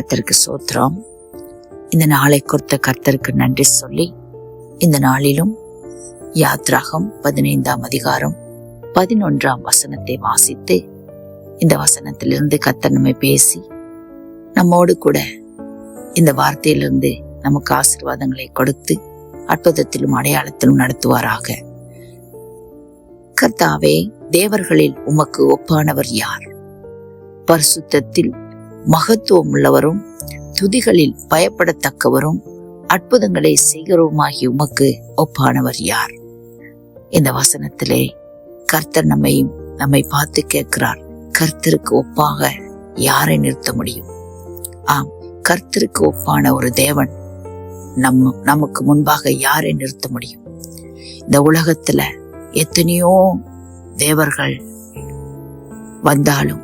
கர்த்தருக்கு ஸ்தோத்திரம். இந்த நாளை குறித்த கர்த்தருக்கு நன்றி சொல்லி, இந்த நாளிலும் யாத்ராகம் 15ஆம் அதிகாரம் 11ஆம் வசனத்தை வாசித்து, இந்த வசனத்திலிருந்து கர்த்தர் நம்மை பேசி நம்மோடு கூட இந்த வார்த்தையிலிருந்து நமக்கு ஆசீர்வாதங்களை கொடுத்து அற்புதத்திலும் அடையாளத்திலும் நடத்துவாராக. கர்த்தாவே, தேவர்களில் உமக்கு ஒப்பானவர் யார்? பரிசுத்தத்தில் மகத்துவம் உள்ளவரும் துதிகளில் பயப்படத்தக்கவரும் அற்புதங்களை செய்கிறவருமாகி உமக்கு ஒப்பானவர் யார்? இந்த வசனத்திலே கர்த்தர் நம்மை பார்த்து கேட்கிறார், கர்த்தருக்கு ஒப்பாக யாரை நிறுத்த முடியும்? ஆம், கர்த்தருக்கு ஒப்பான ஒரு தேவன் நமக்கு முன்பாக யாரை நிறுத்த முடியும்? இந்த உலகத்துல எத்தனையோ தேவர்கள் வந்தாலும்,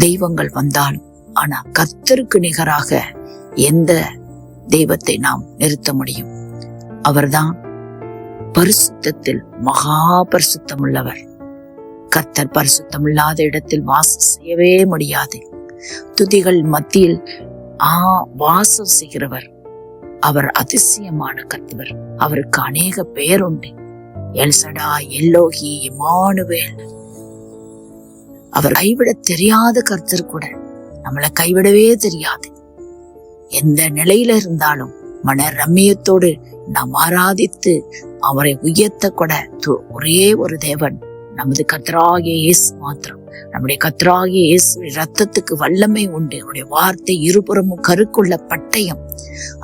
தெய்வங்கள் வந்தாலும், ஆனா கர்த்தருக்கு நிகராக எந்த தெய்வத்தை நாம் நிறுத்த முடியும்? அவர்தான் பரிசுத்தத்தில் மகா பரிசுத்தம் உள்ளவர். கர்த்தர் பரிசுத்தம் இல்லாத இடத்தில் வாசம் செய்யவே முடியாது. துதிகள் மத்தியில் வாசம் செய்கிறவர். அவர் அதிசயமான கர்த்தர். அவருக்கு அநேக பெயர் உண்டு. El Shaddai, எல்லோகி, Emmanuel. அவர் கைவிட தெரியாத கர்த்தர் கூட நம்மளை கைவிடவே தெரியாது. எந்த நிலையில இருந்தாலும் மன ரம்மியத்தோடு நாம் ஆராதித்து அவரை உயர்த்த கூட ஒரே ஒரு தேவன், நமது கர்த்தராகிய இயேசு மாத்திரம். நம்முடைய கர்த்தராகிய இயேசு ரத்தத்துக்கு வல்லமை உண்டு. அவருடைய வார்த்தை இருபுறமும் கருக்குள்ள பட்டயம்.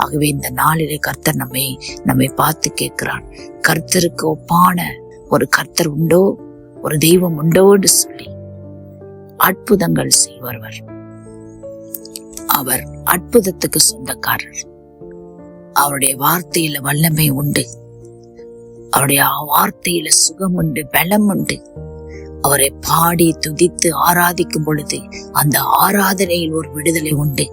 ஆகவே இந்த நாளிலே கர்த்தர் நம்மை பார்த்து கேட்கிறான், கர்த்தருக்கு ஒப்பான ஒரு கர்த்தர் உண்டோ, ஒரு தெய்வம் உண்டோ என்று சொல்லி. அற்புதங்கள் செய்வார். அவர் அற்புதத்துக்கு சொந்தக்காரர். அவருடைய வார்த்தையில வல்லமை உண்டு. அவருடைய வார்த்தையில சுகம் உண்டு, பலம் உண்டு. அவரை பாடி துதித்து ஆராதிக்கும் பொழுது அந்த ஆராதனையில் ஒரு விடுதலை உண்டு.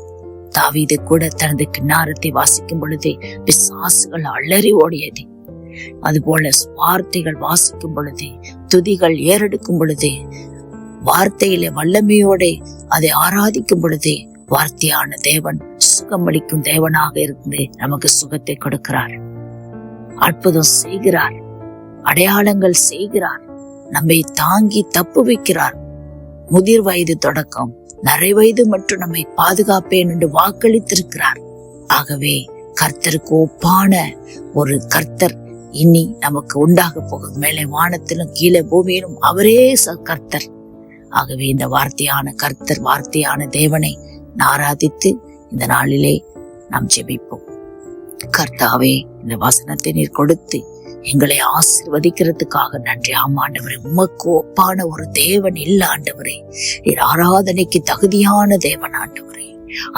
தாவீது கூட தனது கிண்ணாரத்தை வாசிக்கும் பொழுது பிசாசுகள் அலறி ஓடியது. அதுபோல வார்த்தைகள் வாசிக்கும் பொழுது, துதிகள் ஏறெடுக்கும் பொழுது, வார்த்தையில வல்லமையோட அதை ஆராதிக்கும் பொழுது, வார்த்தையான தேவன் சுகமளிக்கும் தேவனாக இருந்து நமக்கு சுகத்தை கொடுக்கிறார். அற்புதம் செய்கிறார், அடையாளங்கள் செய்கிறார், நம்மை தாங்கி தப்பு வைக்கிறார். முதிர் வயது தொடக்கம் நரை வயது மற்றும் நம்மை பாதுகாப்பேன் என்று வாக்களித்திருக்கிறார். ஆகவே கர்த்தருக்கு ஒப்பான ஒரு கர்த்தர் இனி நமக்கு உண்டாக போகும். மேலே வானத்திலும் கீழே பூமியிலும் அவரே கர்த்தர். ஆகவே இந்த வார்த்தையான கர்த்தர், வார்த்தையான தேவனை ஆராதித்து இந்த நாளிலே நாம் ஜெபிப்போம். கர்த்தாவே, இந்த வசனத்தை நீர் கொடுத்து எங்களை ஆசீர்வதிக்கிறதுக்காக நன்றி. ஆண்டவரே, உமக்கு ஒப்பான ஒரு தேவன் இல்ல ஆண்டவரே. நீர் ஆராதனைக்கு தகுதியான தேவன் ஆண்டவரே.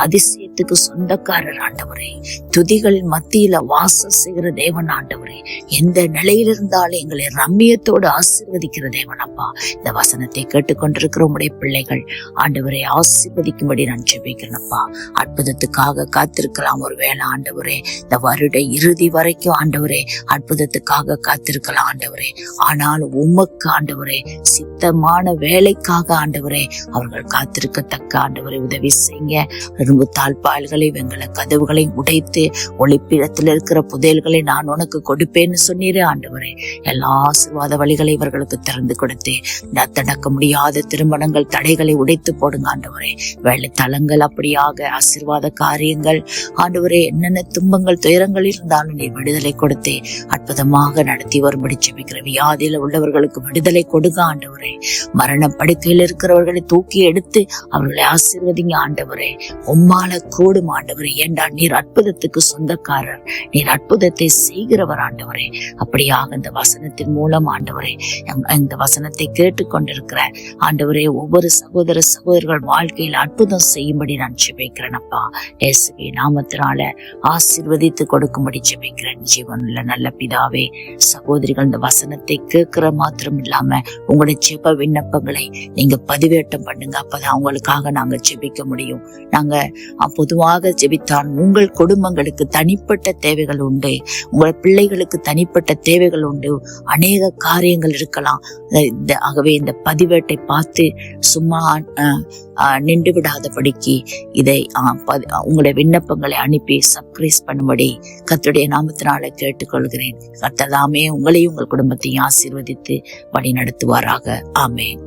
அதிசயத்துக்கு சொந்தக்காரர் ஆண்டவரே. துதிகள் மத்தியில வாசம் செய்கிற தேவன் ஆண்டவரே. எந்த நிலையில இருந்தாலும் எங்களை ரம்மியத்தோடு ஆசீர்வதிக்கிற தேவன் அப்பா. இந்த வசனத்தை கேட்டுக்கொண்டிருக்கிற உடைய பிள்ளைகள் ஆண்டவரை ஆசீர்வதிக்கும்படி நான் ஜெபிக்கிறேன்ப்பா. அற்புதத்துக்காக காத்திருக்கலாம் ஒரு வேளை ஆண்டவரே. இந்த வருட இறுதி வரைக்கும் ஆண்டவரே அற்புதத்துக்காக காத்திருக்கலாம் ஆண்டவரே. ஆனால் உமக்கு ஆண்டவரே சித்தமான வேலைக்காக ஆண்டவரே அவர்கள் காத்திருக்கத்தக்க ஆண்டவரை உதவி செய்யுங்க. இரும்பு தாழ்பால்களை, வெங்கல கதவுகளை உடைத்து ஒளிப்பிடத்தில் இருக்கிற புதையல்களை நான் உனக்கு கொடுப்பேன்னு சொன்னீரே ஆண்டவரே. எல்லா ஆசீர்வாத வழிகளை இவர்களுக்கு திறந்து கொடுத்து நடக்க முடியாத திருமணங்கள் தடைகளை உடைத்து போடுங்க ஆண்டவரே. வேலை தலங்கள் அப்படியாக ஆசீர்வாத காரியங்கள் ஆண்டவரே, என்னென்ன துன்பங்கள் துயரங்கள் இருந்தாலும் நீ விடுதலை கொடுத்து அற்புதமாக நடத்தி வரும்படி ஜெபிக்கிற. வியாதியில உள்ளவர்களுக்கு விடுதலை கொடுங்க ஆண்டவரே. மரண படுக்கையில் இருக்கிறவர்களை தூக்கி எடுத்து அவர்களை ஆசீர்வதிங்க ஆண்டவரே. உம்மால கூடும் ஆண்டவரே. ஏண்டா நீர் அற்புதத்துக்கு சொந்தக்காரர், நீர் அற்புதத்தை செய்கிறவர் ஆண்டவரே. அப்படியாக இந்த வசனத்தின் மூலம் ஆண்டவரே, இந்த வசனத்தை கேட்டுக்கொண்டிருக்கிற ஆண்டவரே ஒவ்வொரு சகோதர சகோதரர்கள் வாழ்க்கையில் அற்புதம் செய்யும்படி நான் ஜெபிக்கிறேன் அப்பா. இயேசுவின் நாமத்தினால ஆசீர்வதித்து கொடுக்கும்படி ஜெபிக்கிறேன். ஜீவனுள்ள நல்ல பிதாவே, சகோதரிகள் இந்த வசனத்தை கேட்கிற மாத்திரம் இல்லாம உங்களுடைய ஜெப விண்ணப்பங்களை நீங்க பதிவேற்றம் பண்ணுங்க. அப்பதான் அவங்களுக்காக நாங்க ஜெபிக்க முடியும். நாங்க பொதுவாக ஜெபித்தான். உங்கள் குடும்பங்களுக்கு தனிப்பட்ட தேவைகள் உண்டு, உங்கள் பிள்ளைகளுக்கு தனிப்பட்ட தேவைகள் உண்டு, அநேக காரியங்கள் இருக்கலாம். ஆகவே இந்த பதிவேட்டை பார்த்து சும்மா நின்று விடாதபடிக்கு இதை உங்களுடைய விண்ணப்பங்களை அனுப்பி சப்ஸ்கிரைப் பண்ணும்படி கர்த்தருடைய நாமத்தினால கேட்டுக்கொள்கிறேன். கர்த்தர் தாமே உங்களையும் உங்கள் குடும்பத்தையும் ஆசீர்வதித்து வழி நடத்துவாராக. ஆமென்.